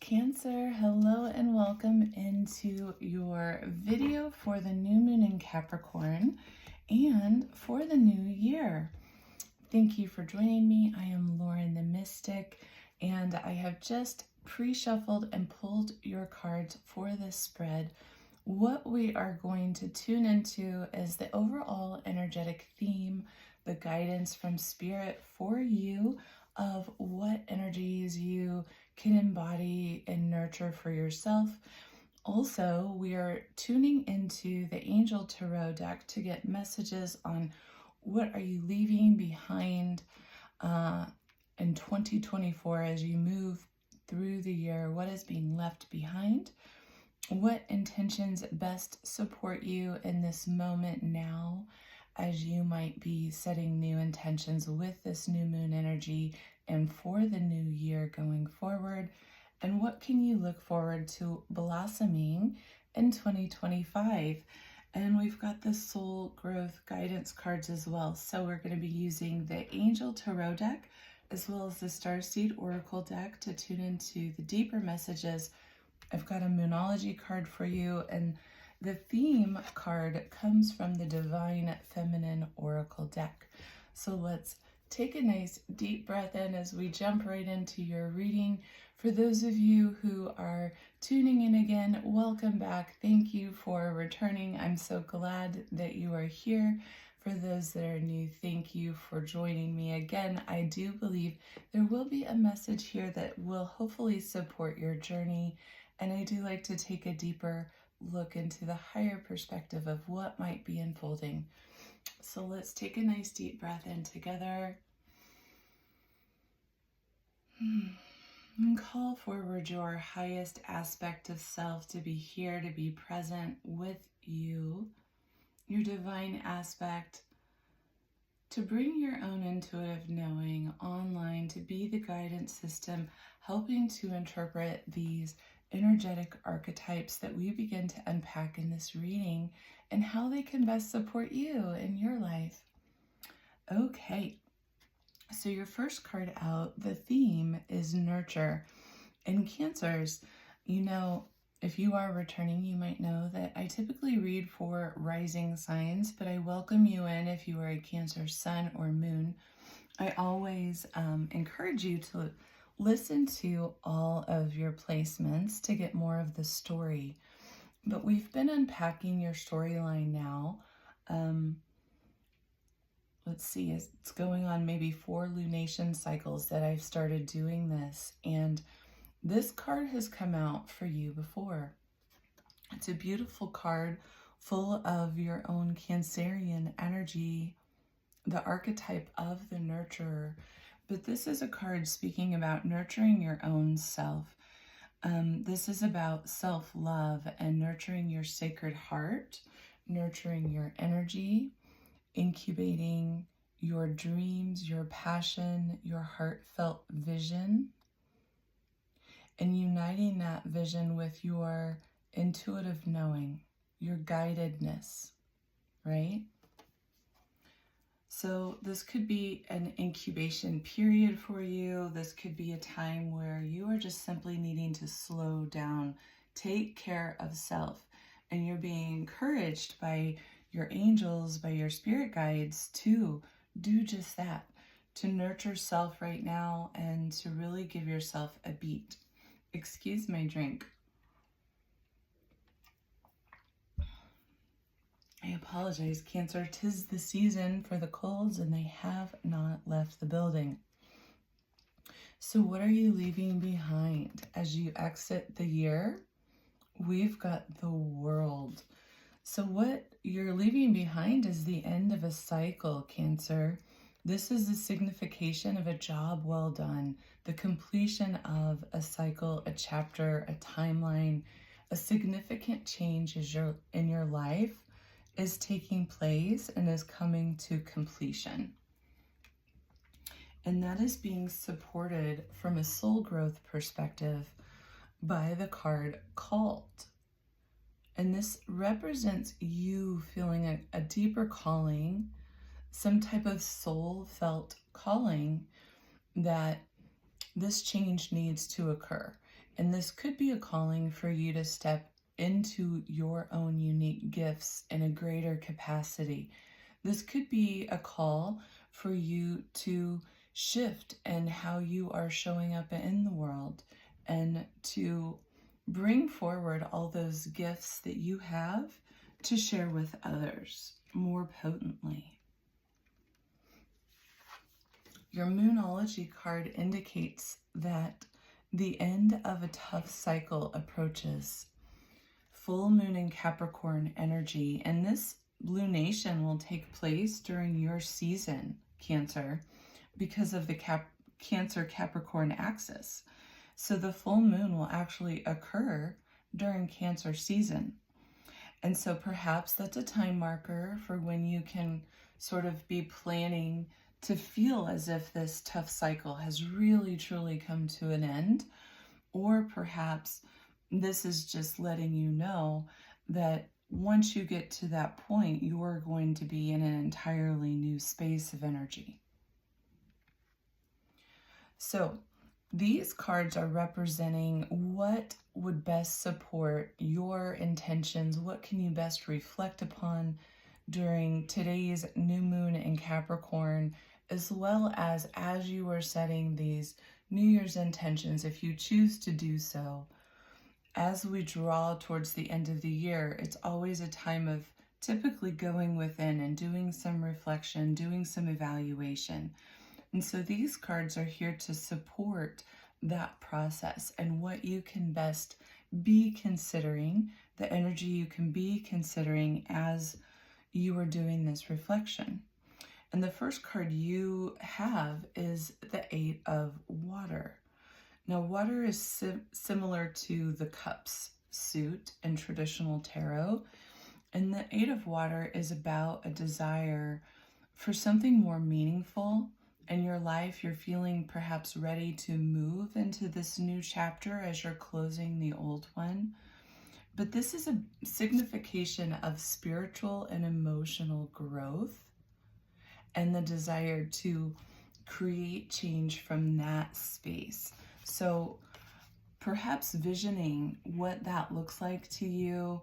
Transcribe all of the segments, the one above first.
Cancer, hello and welcome into your video for the new moon in Capricorn and for the new year. Thank you for joining me. I am Lauren the Mystic, and I have just pre-shuffled and pulled your cards for this spread. What we are going to tune into is the overall energetic theme, the guidance from Spirit for you of what energies you can embody and nurture for yourself. Also, we are tuning into the Angel Tarot deck to get messages on what are you leaving behind in 2024 as you move through the year. What is being left behind? What intentions best support you in this moment now, as you might be setting new intentions with this new moon energy and for the new year going forward? And what can you look forward to blossoming in 2025? And we've got the soul growth guidance cards as well. So we're going to be using the Angel Tarot deck as well as the Starseed Oracle deck to tune into the deeper messages. I've got a Moonology card for you, and the theme card comes from the Divine Feminine Oracle deck. So let's take a nice deep breath in as we jump right into your reading. For those of you who are tuning in again, welcome back. Thank you for returning. I'm so glad that you are here. For those that are new, thank you for joining me again. I do believe there will be a message here that will hopefully support your journey. And I do like to take a deeper look into the higher perspective of what might be unfolding. So let's take a nice deep breath in together. And call forward your highest aspect of self to be here, to be present with you, your divine aspect, to bring your own intuitive knowing online, to be the guidance system, helping to interpret these energetic archetypes that we begin to unpack in this reading and how they can best support you in your life. Okay, so your first card out, the theme is nurture. In Cancers, you know, if you are returning, you might know that I typically read for rising signs, but I welcome you in if you are a Cancer sun or moon. I always encourage you to listen to all of your placements to get more of the story. But we've been unpacking your storyline now. Let's see, it's going on maybe 4 lunation cycles that I've started doing this. And this card has come out for you before. It's a beautiful card full of your own Cancerian energy, the archetype of the nurturer. But this is a card speaking about nurturing your own self. This is about self-love and nurturing your sacred heart, nurturing your energy, incubating your dreams, your passion, your heartfelt vision, and uniting that vision with your intuitive knowing, your guidedness, right? So this could be an incubation period for you. This could be a time where you are just simply needing to slow down, take care of self, and you're being encouraged by your angels, by your spirit guides to do just that, to nurture self right now and to really give yourself a beat. Excuse my drink. I apologize, Cancer. 'Tis the season for the colds and they have not left the building. So what are you leaving behind as you exit the year? We've got the World. So what you're leaving behind is the end of a cycle, Cancer. This is the signification of a job well done, the completion of a cycle, a chapter, a timeline, a significant change in your life is taking place and is coming to completion. And that is being supported from a soul growth perspective by the card Called. And this represents you feeling a deeper calling, some type of soul felt calling that this change needs to occur. And this could be a calling for you to step into your own unique gifts in a greater capacity. This could be a call for you to shift in how you are showing up in the world and to bring forward all those gifts that you have to share with others more potently. Your Moonology card indicates that the end of a tough cycle approaches. Full moon in Capricorn energy, and this lunation will take place during your season, Cancer, because of the Cancer-Capricorn axis. So the full moon will actually occur during Cancer season. And so perhaps that's a time marker for when you can sort of be planning to feel as if this tough cycle has really truly come to an end. Or perhaps this is just letting you know that once you get to that point, you're going to be in an entirely new space of energy. So these cards are representing what would best support your intentions. What can you best reflect upon during today's new moon in Capricorn, as well as you are setting these New Year's intentions, if you choose to do so. As we draw towards the end of the year, it's always a time of typically going within and doing some reflection, doing some evaluation. And so these cards are here to support that process and what you can best be considering, the energy you can be considering as you are doing this reflection. And the first card you have is the Eight of Water. Now, water is similar to the Cups suit in traditional tarot. And the Eight of Water is about a desire for something more meaningful in your life. You're feeling perhaps ready to move into this new chapter as you're closing the old one. But this is a signification of spiritual and emotional growth and the desire to create change from that space. So perhaps visioning what that looks like to you,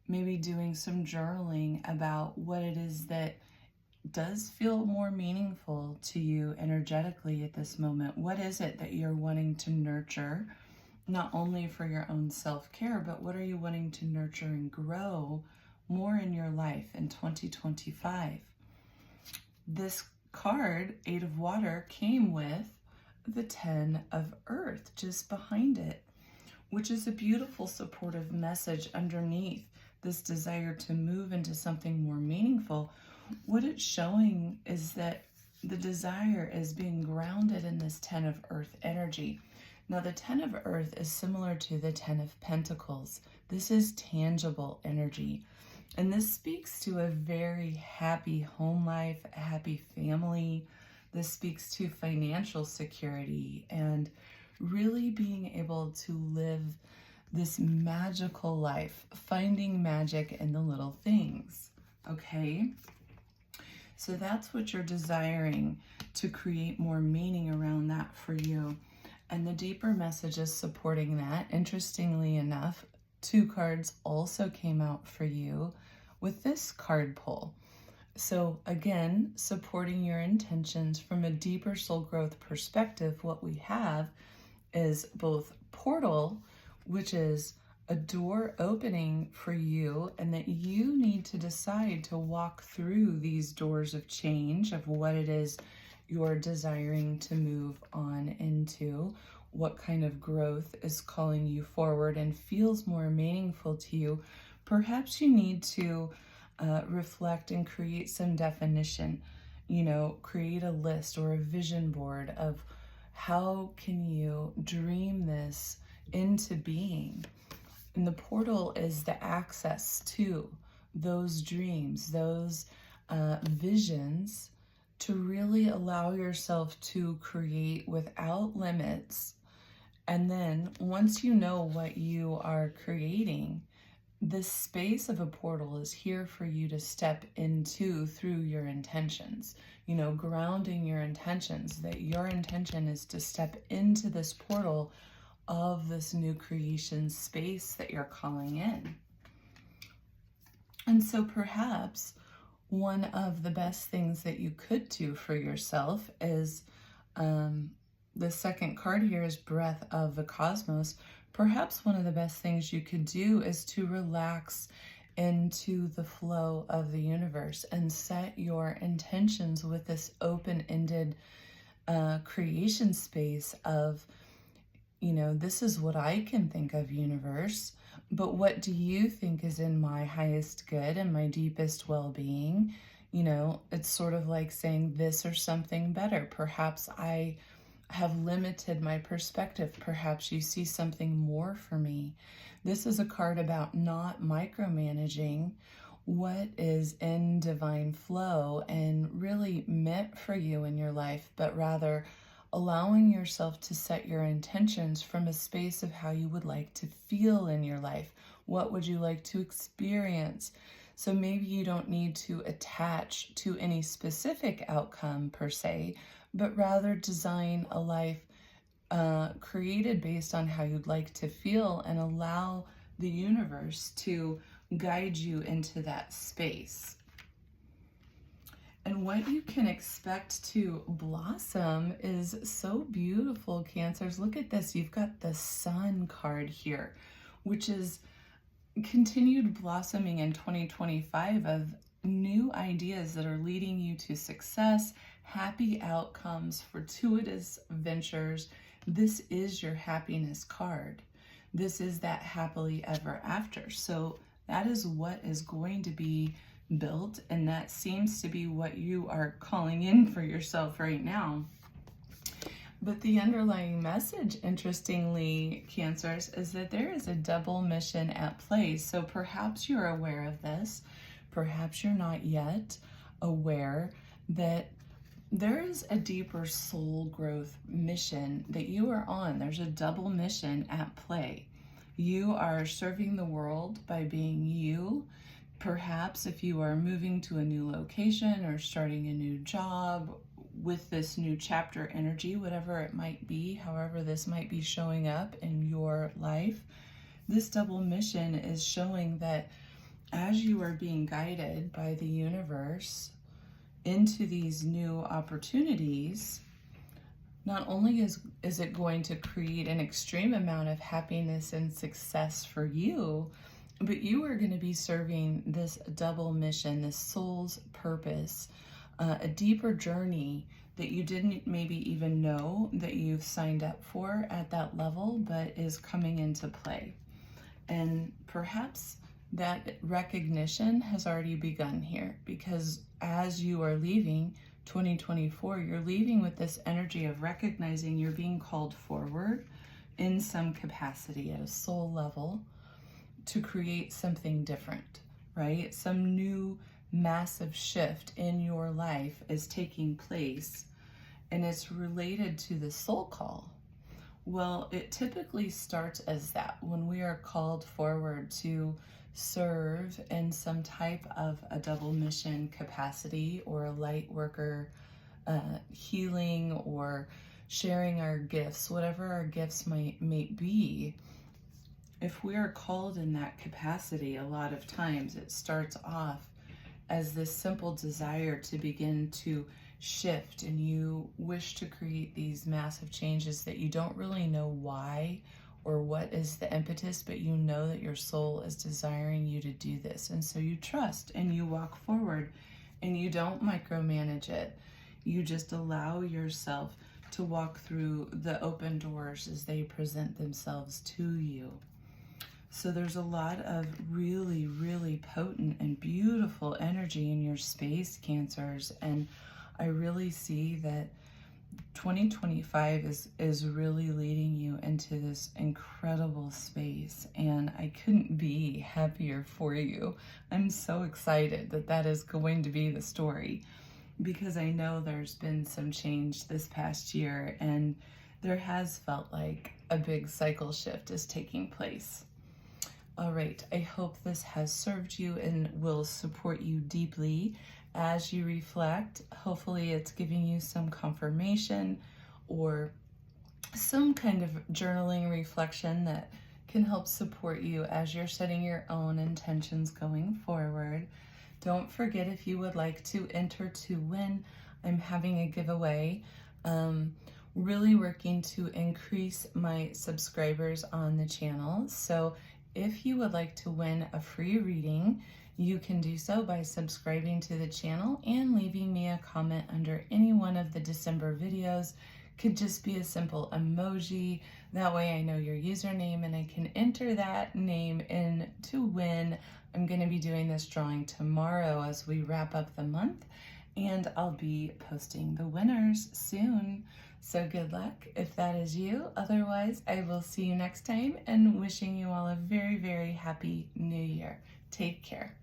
maybe doing some journaling about what it is that does feel more meaningful to you energetically at this moment. What is it that you're wanting to nurture, not only for your own self-care, but what are you wanting to nurture and grow more in your life in 2025? This card, Eight of Water, came with the 10 of Earth just behind it, which is a beautiful supportive message underneath this desire to move into something more meaningful. What it's showing is that the desire is being grounded in this 10 of Earth energy. Now, the 10 of Earth is similar to the 10 of Pentacles. This is tangible energy. And this speaks to a very happy home life, a happy family. This speaks to financial security and really being able to live this magical life, finding magic in the little things, okay? So that's what you're desiring, to create more meaning around that for you. And the deeper messages supporting that, interestingly enough, 2 cards also came out for you with this card pull. So again, supporting your intentions from a deeper soul growth perspective, what we have is both portal, which is a door opening for you, and that you need to decide to walk through these doors of change of what it is you're desiring to move on into, what kind of growth is calling you forward and feels more meaningful to you. Perhaps you need to reflect and create some definition, create a list or a vision board of how can you dream this into being. And the portal is the access to those dreams, those visions, to really allow yourself to create without limits. And then once you know what you are creating, this space of a portal is here for you to step into through your intentions, you know, grounding your intentions, that your intention is to step into this portal of this new creation space that you're calling in. And so perhaps one of the best things that you could do for yourself is, the second card here is Breath of the Cosmos. Perhaps one of the best things you could do is to relax into the flow of the universe and set your intentions with this open-ended creation space of, you know, this is what I can think of, universe, but what do you think is in my highest good and my deepest well-being? You know, it's sort of like saying this or something better. Perhaps I have limited my perspective. Perhaps you see something more for me. This is a card about not micromanaging what is in divine flow and really meant for you in your life, but rather allowing yourself to set your intentions from a space of how you would like to feel in your life. What would you like to experience? So maybe you don't need to attach to any specific outcome per se, but rather design a life created based on how you'd like to feel, and allow the universe to guide you into that space. And what you can expect to blossom is so beautiful, Cancers. Look at this. You've got the Sun card here, which is continued blossoming in 2025 of new ideas that are leading you to success, happy outcomes, fortuitous ventures. This is your happiness card. This is that happily ever after. So that is what is going to be built, and that seems to be what you are calling in for yourself right now. But the underlying message, interestingly, Cancers, is that there is a double mission at play. So perhaps you're aware of this. Perhaps you're not yet aware that there is a deeper soul growth mission that you are on. There's a double mission at play. You are serving the world by being you. Perhaps if you are moving to a new location or starting a new job with this new chapter energy, whatever it might be, however this might be showing up in your life, this double mission is showing that as you are being guided by the universe into these new opportunities, not only is it going to create an extreme amount of happiness and success for you, but you are going to be serving this double mission, this soul's purpose, a deeper journey that you didn't maybe even know that you've signed up for at that level, but is coming into play. And perhaps that recognition has already begun here, because as you are leaving 2024, you're leaving with this energy of recognizing you're being called forward in some capacity at a soul level to create something different, right? Some new massive shift in your life is taking place, and it's related to the soul call. Well, it typically starts as that, when we are called forward to serve in some type of a double mission capacity, or a light worker, healing, or sharing our gifts, whatever our gifts may be. If we are called in that capacity, a lot of times it starts off as this simple desire to begin to shift, and you wish to create these massive changes that you don't really know why or what is the impetus, but you know that your soul is desiring you to do this. And so you trust and you walk forward, and you don't micromanage it. You just allow yourself to walk through the open doors as they present themselves to you. So there's a lot of really, really potent and beautiful energy in your space, Cancers. And I really see that 2025 is really leading you into this incredible space. And I couldn't be happier for you. I'm so excited that that is going to be the story, because I know there's been some change this past year, and there has felt like a big cycle shift is taking place. All right, I hope this has served you and will support you deeply as you reflect. Hopefully it's giving you some confirmation or some kind of journaling reflection that can help support you as you're setting your own intentions going forward. Don't forget, if you would like to enter to win, I'm having a giveaway. Really working to increase my subscribers on the channel. So if you would like to win a free reading, you can do so by subscribing to the channel and leaving me a comment under any one of the December videos. Could just be a simple emoji. That way I know your username and I can enter that name in to win. I'm going to be doing this drawing tomorrow as we wrap up the month, and I'll be posting the winners soon. So good luck if that is you. Otherwise, I will see you next time, and wishing you all a very, very happy new year. Take care.